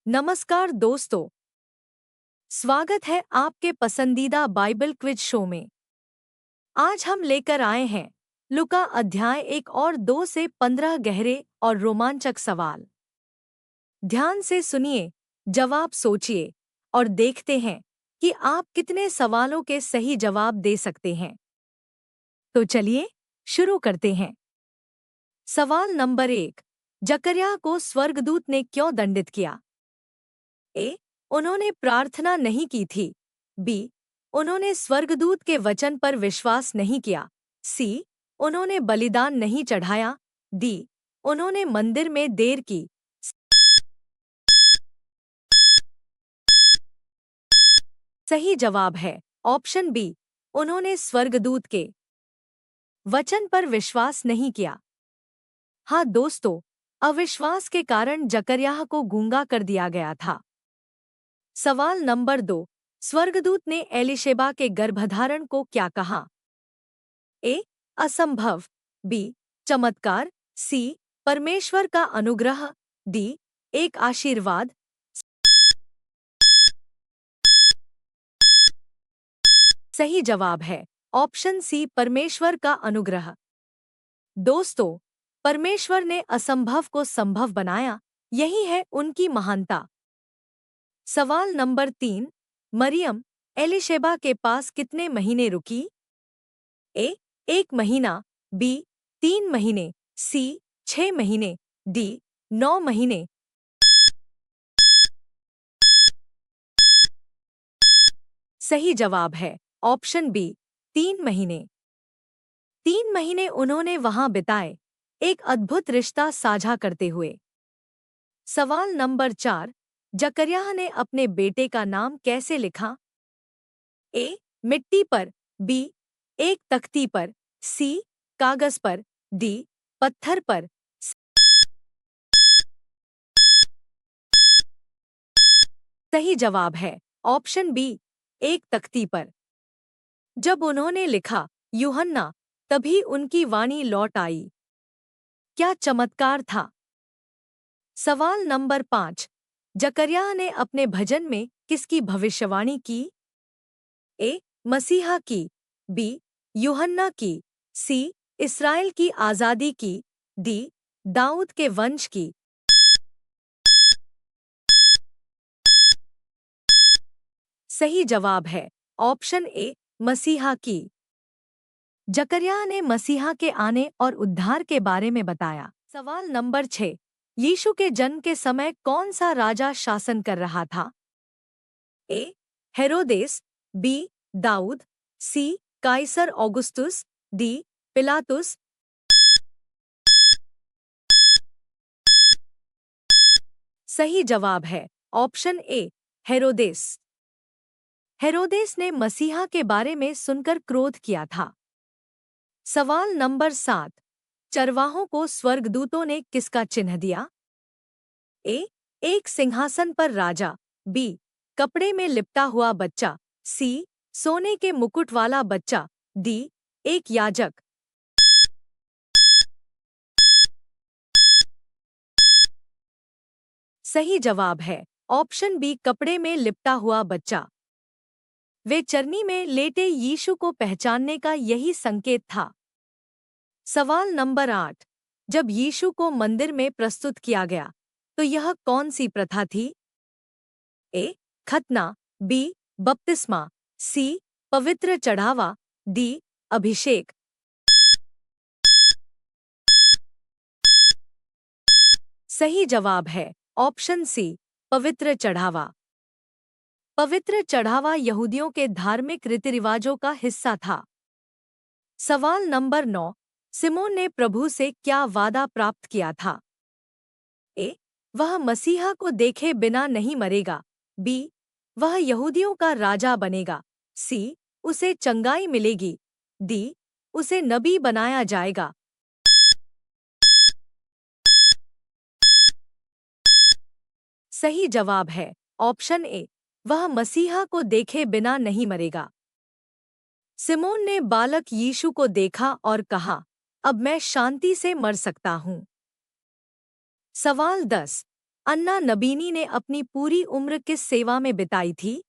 नमस्कार दोस्तों, स्वागत है आपके पसंदीदा बाइबल क्विज शो में। आज हम लेकर आए हैं लूका अध्याय 1 और 2 से 15 गहरे और रोमांचक सवाल। ध्यान से सुनिए, जवाब सोचिए और देखते हैं कि आप कितने सवालों के सही जवाब दे सकते हैं। तो चलिए शुरू करते हैं। सवाल नंबर 1, जकर्याह को स्वर्गदूत ने क्यों दंडित किया? ए, उन्होंने प्रार्थना नहीं की थी। बी, उन्होंने स्वर्गदूत के वचन पर विश्वास नहीं किया। सी, उन्होंने बलिदान नहीं चढ़ाया। डी, उन्होंने मंदिर में देर की। सही जवाब है ऑप्शन बी, उन्होंने स्वर्गदूत के वचन पर विश्वास नहीं किया। हाँ दोस्तों, अविश्वास के कारण जकर्याह को गूंगा कर दिया गया था। सवाल नंबर 2, स्वर्गदूत ने एलीशेबा के गर्भधारण को क्या कहा? ए, असंभव। बी, चमत्कार। सी, परमेश्वर का अनुग्रह। डी, एक आशीर्वाद। सही जवाब है ऑप्शन सी, परमेश्वर का अनुग्रह। दोस्तों, परमेश्वर ने असंभव को संभव बनाया, यही है उनकी महानता। सवाल नंबर 3, मरियम एलीशेबा के पास कितने महीने रुकी? ए, 1 महीना। बी, 3 महीने। सी, 6 महीने। डी, 9 महीने। सही जवाब है ऑप्शन बी, 3 महीने। 3 महीने उन्होंने वहां बिताए, एक अद्भुत रिश्ता साझा करते हुए। सवाल नंबर 4, जकर्याह ने अपने बेटे का नाम कैसे लिखा? ए, मिट्टी पर। बी, एक तख्ती पर। सी, कागज पर। डी, पत्थर पर। सही जवाब है ऑप्शन बी, एक तख्ती पर। जब उन्होंने लिखा यूहन्ना, तभी उनकी वाणी लौट आई। क्या चमत्कार था! सवाल नंबर 5, जकर्याह ने अपने भजन में किसकी भविष्यवाणी की? ए, मसीहा की। बी, यूहन्ना की। सी, इस्राएल की आज़ादी की। डी, दाऊद के वंश की। सही जवाब है ऑप्शन ए, मसीहा की। जकर्याह ने मसीहा के आने और उद्धार के बारे में बताया। सवाल नंबर 6, यीशु के जन्म के समय कौन सा राजा शासन कर रहा था? ए, हेरोदेस। बी, दाऊद। सी, काइसर ऑगुस्तुस। डी, पिलातुस। सही जवाब है ऑप्शन ए, हेरोदेस। हेरोदेस ने मसीहा के बारे में सुनकर क्रोध किया था। सवाल नंबर 7, चरवाहों को स्वर्गदूतों ने किसका चिन्ह दिया? ए, एक सिंहासन पर राजा। बी, कपड़े में लिपटा हुआ बच्चा। सी, सोने के मुकुट वाला बच्चा। डी, एक याजक। सही जवाब है ऑप्शन बी, कपड़े में लिपटा हुआ बच्चा। वे चरनी में लेटे यीशु को पहचानने का यही संकेत था। सवाल नंबर 8, जब यीशु को मंदिर में प्रस्तुत किया गया, तो यह कौन सी प्रथा थी? ए, खतना। बी, बपतिस्मा। सी, पवित्र चढ़ावा। डी, अभिषेक। सही जवाब है ऑप्शन सी, पवित्र चढ़ावा। पवित्र चढ़ावा यहूदियों के धार्मिक रीति-रिवाजों का हिस्सा था। सवाल नंबर 9, सिमोन ने प्रभु से क्या वादा प्राप्त किया था? ए, वह मसीहा को देखे बिना नहीं मरेगा। बी, वह यहूदियों का राजा बनेगा। सी, उसे चंगाई मिलेगी। डी, उसे नबी बनाया जाएगा। सही जवाब है ऑप्शन ए, वह मसीहा को देखे बिना नहीं मरेगा। सिमोन ने बालक यीशु को देखा और कहा, अब मैं शांति से मर सकता हूँ। सवाल 10, अन्ना नबीनी ने अपनी पूरी उम्र किस सेवा में बिताई थी?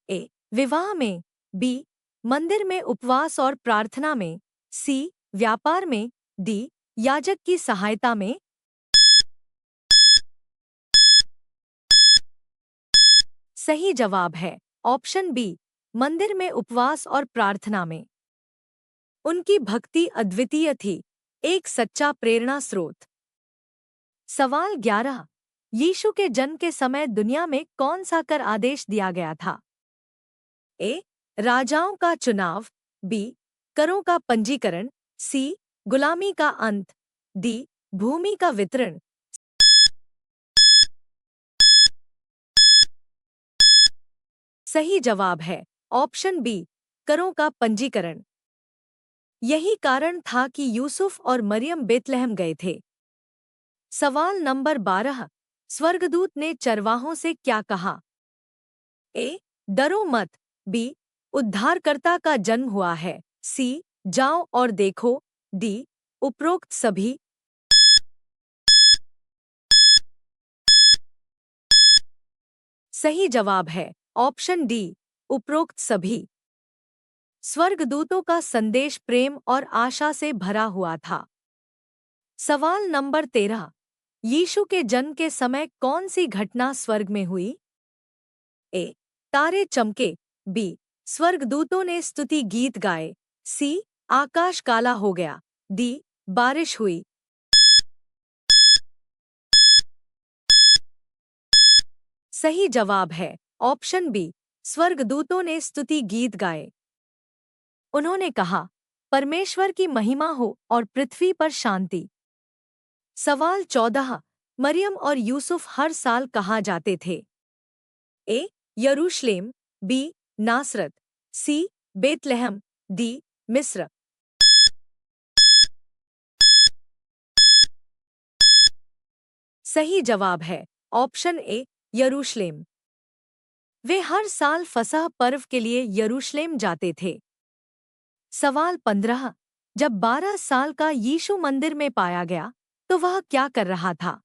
ए. विवाह में। बी. मंदिर में उपवास और प्रार्थना में। सी. व्यापार में। डी. याजक की सहायता में। सही जवाब है ऑप्शन बी, मंदिर में उपवास और प्रार्थना में। उनकी भक्ति अद्वितीय थी, एक सच्चा प्रेरणा स्रोत। सवाल 11। यीशु के जन्म के समय दुनिया में कौन सा कर आदेश दिया गया था? ए. राजाओं का चुनाव। बी. करों का पंजीकरण। सी. गुलामी का अंत। डी. भूमि का वितरण। सही जवाब है ऑप्शन बी, करों का पंजीकरण। यही कारण था कि यूसुफ और मरियम बेतलहम गए थे। सवाल नंबर 12। स्वर्गदूत ने चरवाहों से क्या कहा? ए. डरो मत। बी. उद्धारकर्ता का जन्म हुआ है। सी. जाओ और देखो। डी. उपरोक्त सभी। सही जवाब है ऑप्शन डी, उपरोक्त सभी। स्वर्गदूतों का संदेश प्रेम और आशा से भरा हुआ था। सवाल नंबर 13। यीशु के जन्म के समय कौन सी घटना स्वर्ग में हुई? ए. तारे चमके। बी. स्वर्गदूतों ने स्तुति गीत गाए। सी. आकाश काला हो गया। डी. बारिश हुई। सही जवाब है ऑप्शन बी, स्वर्गदूतों ने स्तुति गीत गाए। उन्होंने कहा, परमेश्वर की महिमा हो और पृथ्वी पर शांति। सवाल 14। मरियम और यूसुफ हर साल कहाँ जाते थे? ए. यरूशलेम। बी. नासरत। सी. बेतलहम। डी. मिस्र। सही जवाब है ऑप्शन ए, यरूशलेम। वे हर साल फसह पर्व के लिए यरूशलेम जाते थे। सवाल 15। जब 12 साल का यीशु मंदिर में पाया गया तो वह क्या कर रहा था?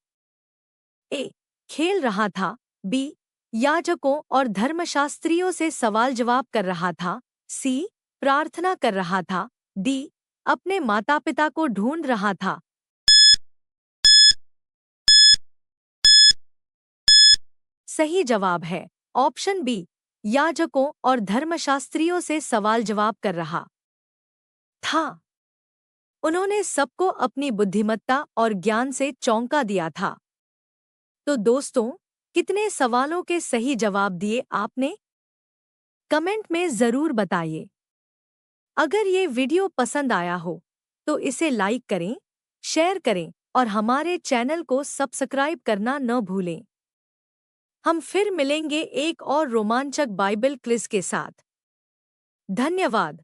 ए. खेल रहा था। बी. याजकों और धर्मशास्त्रियों से सवाल जवाब कर रहा था। सी. प्रार्थना कर रहा था। डी. अपने माता पिता को ढूंढ रहा था। सही जवाब है ऑप्शन बी, याजकों और धर्मशास्त्रियों से सवाल जवाब कर रहा था। उन्होंने सबको अपनी बुद्धिमत्ता और ज्ञान से चौंका दिया था। तो दोस्तों, कितने सवालों के सही जवाब दिए आपने? कमेंट में ज़रूर बताइए। अगर ये वीडियो पसंद आया हो तो इसे लाइक करें, शेयर करें और हमारे चैनल को सब्सक्राइब करना न भूलें। हम फिर मिलेंगे एक और रोमांचक बाइबल क्विज के साथ। धन्यवाद।